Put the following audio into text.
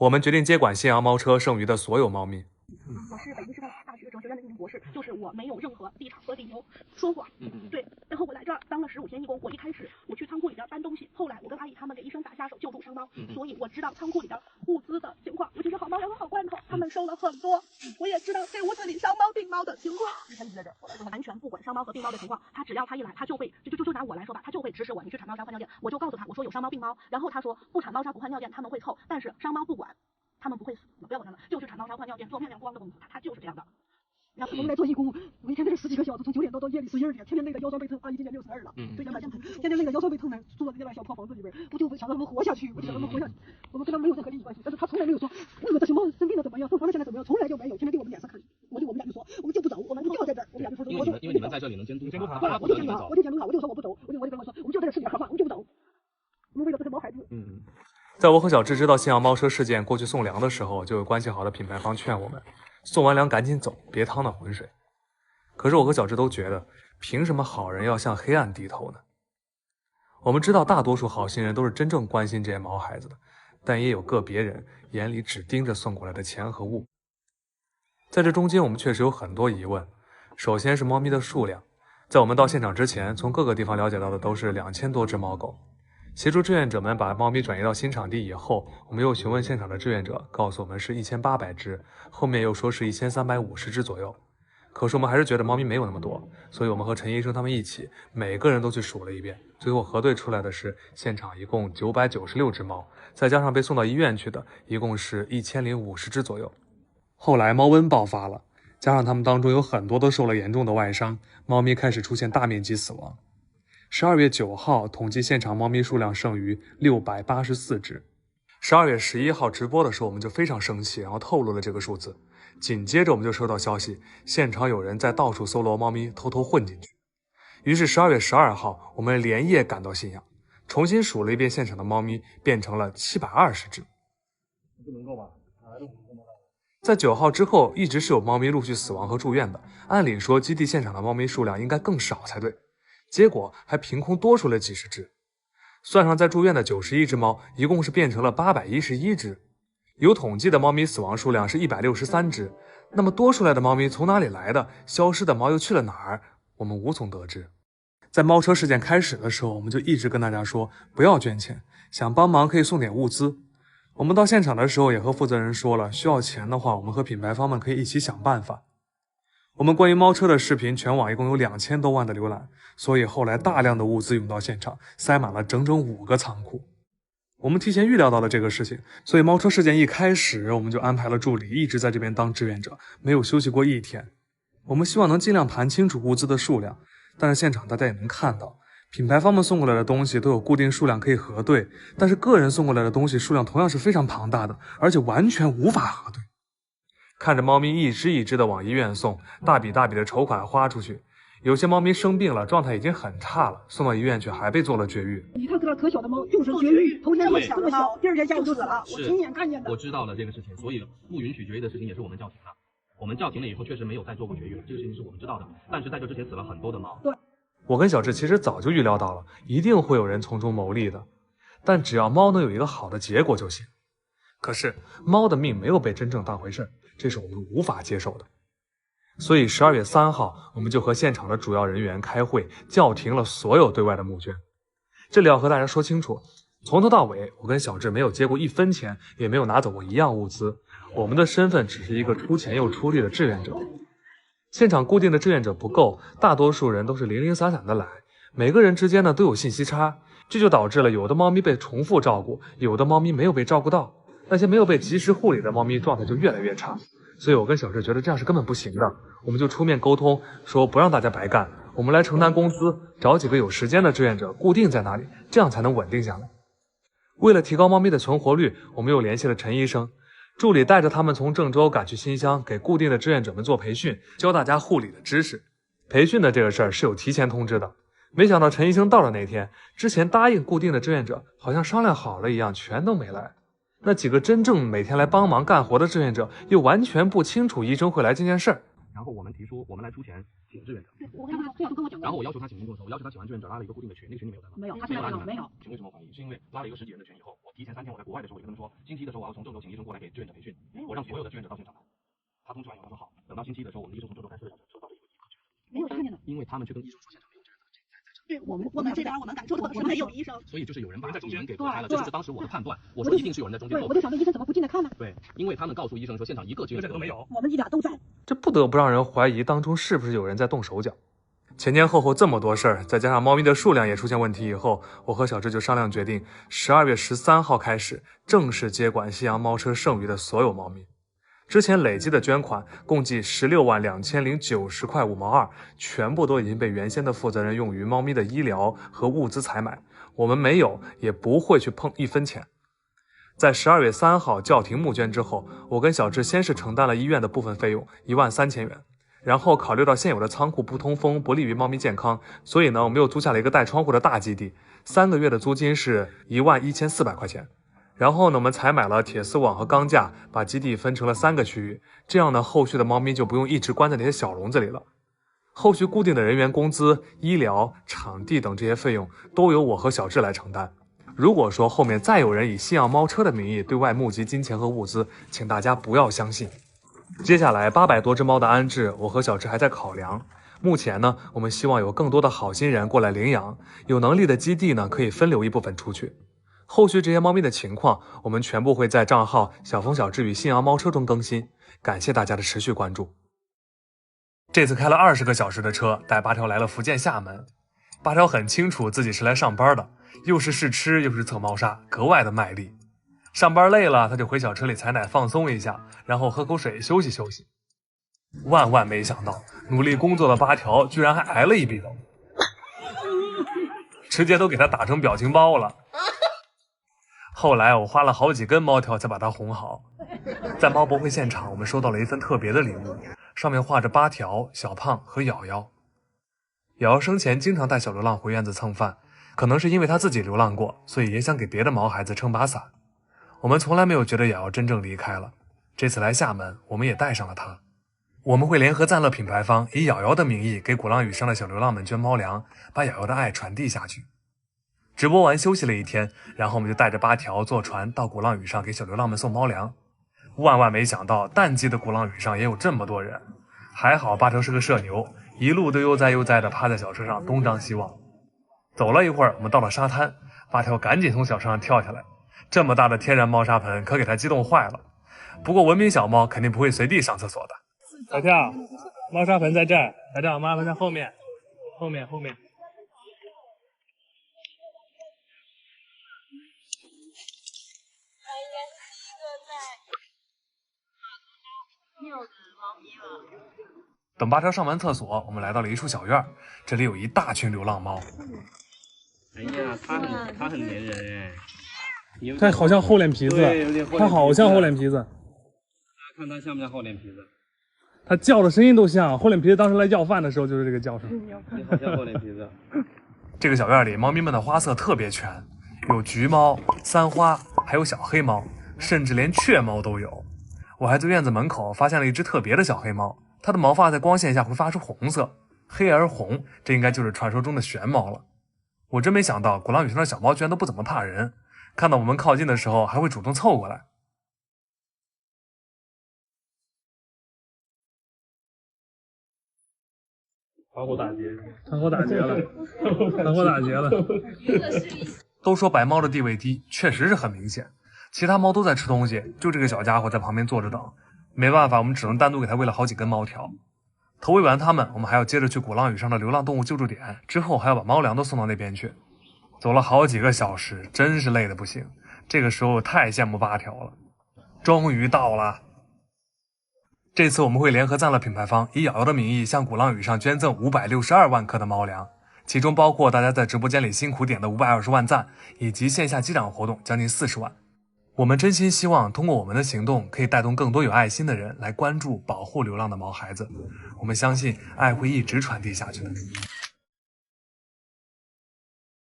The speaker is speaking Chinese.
我们决定接管信阳猫车剩余的所有猫咪。我是北京师范大学哲学院的一名博士，就是我没有任何立场和理由说谎。对，然后我来这儿当了15天义工，我一开始我去仓库里边搬东西，后来我跟阿姨他们给医生打下手救助伤猫，所以我知道仓库里边物资的情况，尤其是好猫粮和好罐头，他们收了很多。我也知道这屋子里伤猫病猫的情况。他一直在这儿，完全不管伤猫和病猫的情况，他只要他一来，他就会就拿我来说吧，他就会指使我，你去产猫砂换尿垫，我就告诉他，我说有伤猫病猫，然后他说不产猫砂不换尿垫他们会臭，但是伤猫不管。他们不会死，不要管他们，就去产猫砂换尿垫，做面光的工资，他就是这样的。然后我们来做义工，我一天在这10几个小时，从9点到夜里11点，天天累得腰酸背疼。阿姨今年62了，对，200天天累得腰酸背疼的，住在这边小破房子里边，我就想让他们活下去，我就想让他们活下去。我们跟他没有任何利益关系，但是他从来没有说这熊猫生病了怎么样，受伤了现在怎么样，从来就没有，天天对我们脸色看，我们俩就说，我们就不走，我们就要在这儿，我们俩就说，因为你们在这里能监督他，我就监督他，我就说我不走，我就跟他说，我们就在这吃点盒饭，我们就不走，我们为了这些毛孩子。在我和小智知道信阳猫车事件过去送粮的时候，就有关系好的品牌方劝我们，送完粮赶紧走，别趟那浑水。可是我和小智都觉得，凭什么好人要向黑暗低头呢？我们知道大多数好心人都是真正关心这些毛孩子的，但也有个别人眼里只盯着送过来的钱和物。在这中间我们确实有很多疑问。首先是猫咪的数量，在我们到现场之前，从各个地方了解到的都是2000多只猫狗。协助志愿者们把猫咪转移到新场地以后，我们又询问现场的志愿者，告诉我们是1800只，后面又说是1350只左右。可是我们还是觉得猫咪没有那么多，所以我们和陈医生他们一起，每个人都去数了一遍，最后核对出来的是现场一共996只猫，再加上被送到医院去的，一共是1050只左右。后来猫瘟爆发了，加上他们当中有很多都受了严重的外伤，猫咪开始出现大面积死亡。12月9号统计现场猫咪数量剩余684只。12月11号直播的时候，我们就非常生气，然后透露了这个数字。紧接着我们就收到消息，现场有人在到处搜罗猫咪，偷偷混进去。于是12月12号，我们连夜赶到信阳，重新数了一遍现场的猫咪，变成了720只。不能够吧？在9号之后，一直是有猫咪陆续死亡和住院的。按理说，基地现场的猫咪数量应该更少才对。结果还凭空多出了几十只，算上在住院的91只猫，一共是变成了811只。有统计的猫咪死亡数量是163只，那么多出来的猫咪从哪里来的？消失的猫又去了哪儿？我们无从得知。在猫车事件开始的时候，我们就一直跟大家说不要捐钱，想帮忙可以送点物资。我们到现场的时候也和负责人说了，需要钱的话，我们和品牌方们可以一起想办法。我们关于猫车的视频全网一共有2000多万的浏览，所以后来大量的物资涌到现场，塞满了整整5个仓库。我们提前预料到了这个事情，所以猫车事件一开始，我们就安排了助理一直在这边当志愿者，没有休息过一天。我们希望能尽量盘清楚物资的数量，但是现场大家也能看到，品牌方们送过来的东西都有固定数量可以核对，但是个人送过来的东西数量同样是非常庞大的，而且完全无法核对。看着猫咪一只一只的往医院送，大笔大笔的筹款花出去，有些猫咪生病了，状态已经很差了，送到医院去还被做了绝育。你看这个可小的猫就是绝育，头天这么小，第二天下午就死了，我亲眼看见的。我知道了这个事情，所以不允许绝育的事情也是我们叫停的。我们叫停了以后，确实没有再做过绝育，这个事情是我们知道的。但是在这之前死了很多的猫。对，我跟小智其实早就预料到了，一定会有人从中牟利的，但只要猫能有一个好的结果就行。可是猫的命没有被真正当回事，这是我们无法接受的。所以12月3号，我们就和现场的主要人员开会，叫停了所有对外的募捐。这里要和大家说清楚，从头到尾，我跟小智没有接过1分钱，也没有拿走过1样物资，我们的身份只是一个出钱又出力的志愿者。现场固定的志愿者不够，大多数人都是零零散散的来，每个人之间呢都有信息差，这就导致了有的猫咪被重复照顾，有的猫咪没有被照顾到，那些没有被及时护理的猫咪状态就越来越差。所以我跟小智觉得这样是根本不行的，我们就出面沟通，说不让大家白干，我们来承担工资，找几个有时间的志愿者固定在那里，这样才能稳定下来。为了提高猫咪的存活率，我们又联系了陈医生，助理带着他们从郑州赶去新乡，给固定的志愿者们做培训，教大家护理的知识。培训的这个事儿是有提前通知的，没想到陈医生到了那天，之前答应固定的志愿者好像商量好了一样，全都没来。那几个真正每天来帮忙干活的志愿者又完全不清楚医生会来这件事儿。然后我们提出我们来出钱请志愿者。对，我跟他最初跟我讲过。然后我要求他请进度的时候，我要求他请完志愿者拉了一个固定的群，那个群里没有在吗？没有，他现在没有。请为什么怀疑？是因为拉了一个10几人的群以后，我提前3天我在国外的时候，我就跟他们说，星期一的时候我要从郑州请医生过来给志愿者培训，我让所有的志愿者到现场来。他通知完以后他说好，等到星期一的时候，我们医生从郑州开4个小时车到这里有1个志愿者。没有看见的，因为他们去跟医生说现场没有志愿者，对我们这边我们感受到的是没有医生，所以就是有人把你们给隔开了，这就是当时我的判断。我说一定是有人在中间。对，我就想这医生怎么不进来看呢？对，因为他们告诉医生说现场1个志愿者都没有，我们一俩都在。这不得不让人怀疑当中是不是有人在动手脚。前后这么多事儿，再加上猫咪的数量也出现问题以后，我和小智就商量决定，12月13号开始正式接管信阳猫车剩余的所有猫咪。之前累计的捐款共计162090块5毛2，全部都已经被原先的负责人用于猫咪的医疗和物资采买，我们没有也不会去碰1分钱。在12月3号叫停募捐之后，我跟小智先是承担了医院的部分费用13000元，然后考虑到现有的仓库不通风，不利于猫咪健康，所以呢，我们又租下了一个带窗户的大基地，3个月的租金是11400块钱。然后呢，我们采买了铁丝网和钢架，把基地分成了3个区域，这样呢，后续的猫咪就不用一直关在那些小笼子里了。后续固定的人员工资、医疗、场地等这些费用都由我和小智来承担。如果说后面再有人以信阳猫车的名义对外募集金钱和物资，请大家不要相信。接下来800多只猫的安置，我和小智还在考量。目前呢，我们希望有更多的好心人过来领养，有能力的基地呢，可以分流一部分出去。后续这些猫咪的情况，我们全部会在账号小风小智与信阳猫车中更新，感谢大家的持续关注。这次开了20个小时的车，带8条来了福建厦门。8条很清楚自己是来上班的，又是试吃又是测猫砂，格外的卖力。上班累了，他就回小车里采奶放松一下，然后喝口水休息休息。万没想到，努力工作的8条居然还挨了一逼斗，直接都给他打成表情包了。后来我花了好几根猫条才把它哄好。在猫博会现场，我们收到了一份特别的礼物，上面画着8条、小胖和瑶瑶。瑶瑶生前经常带小流浪回院子蹭饭，可能是因为她自己流浪过，所以也想给别的毛孩子撑把伞。我们从来没有觉得瑶瑶真正离开了，这次来厦门，我们也带上了她。我们会联合赞乐品牌方，以瑶瑶的名义给鼓浪屿上的小流浪们捐猫粮，把瑶瑶的爱传递下去。直播完休息了1天，然后我们就带着8条坐船到鼓浪屿上给小流浪们送猫粮。万没想到，淡季的鼓浪屿上也有这么多人。还好8条是个社牛，一路都悠哉悠哉地趴在小车上东张西望。走了一会儿，我们到了沙滩，8条赶紧从小车上跳下来。这么大的天然猫砂盆可给它激动坏了。不过文明小猫肯定不会随地上厕所的。小跳，猫砂盆在这儿，小跳，猫砂盆在后面。等8条上完厕所，我们来到了一处小院，这里有一大群流浪猫。哎呀，它很粘人哎，它好像厚脸皮子，它好像厚脸皮子。看它像不像厚脸皮子？它叫的声音都像厚脸皮子。当时来要饭的时候就是这个叫声。你好像厚脸皮子。这个小院里，猫咪们的花色特别全，有橘猫、三花，还有小黑猫，甚至连雀猫都有。我还在院子门口发现了一只特别的小黑猫，它的毛发在光线下会发出红色，黑而红，这应该就是传说中的玄猫了。我真没想到鼓浪屿上的小猫居然都不怎么怕人，看到我们靠近的时候还会主动凑过来。团伙打劫了！都说白猫的地位低，确实是很明显。其他猫都在吃东西，就这个小家伙在旁边坐着等。没办法，我们只能单独给他喂了好几根猫条。投喂完它们，我们还要接着去鼓浪屿上的流浪动物救助点，之后还要把猫粮都送到那边去。走了好几个小时，真是累得不行。这个时候太羡慕8条了。终于到了。这次我们会联合赞乐品牌方，以瑶瑶的名义向鼓浪屿上捐赠562万克的猫粮，其中包括大家在直播间里辛苦点的520万赞，以及线下积攒活动将近40万。我们真心希望通过我们的行动，可以带动更多有爱心的人来关注、保护流浪的毛孩子。我们相信爱会一直传递下去的。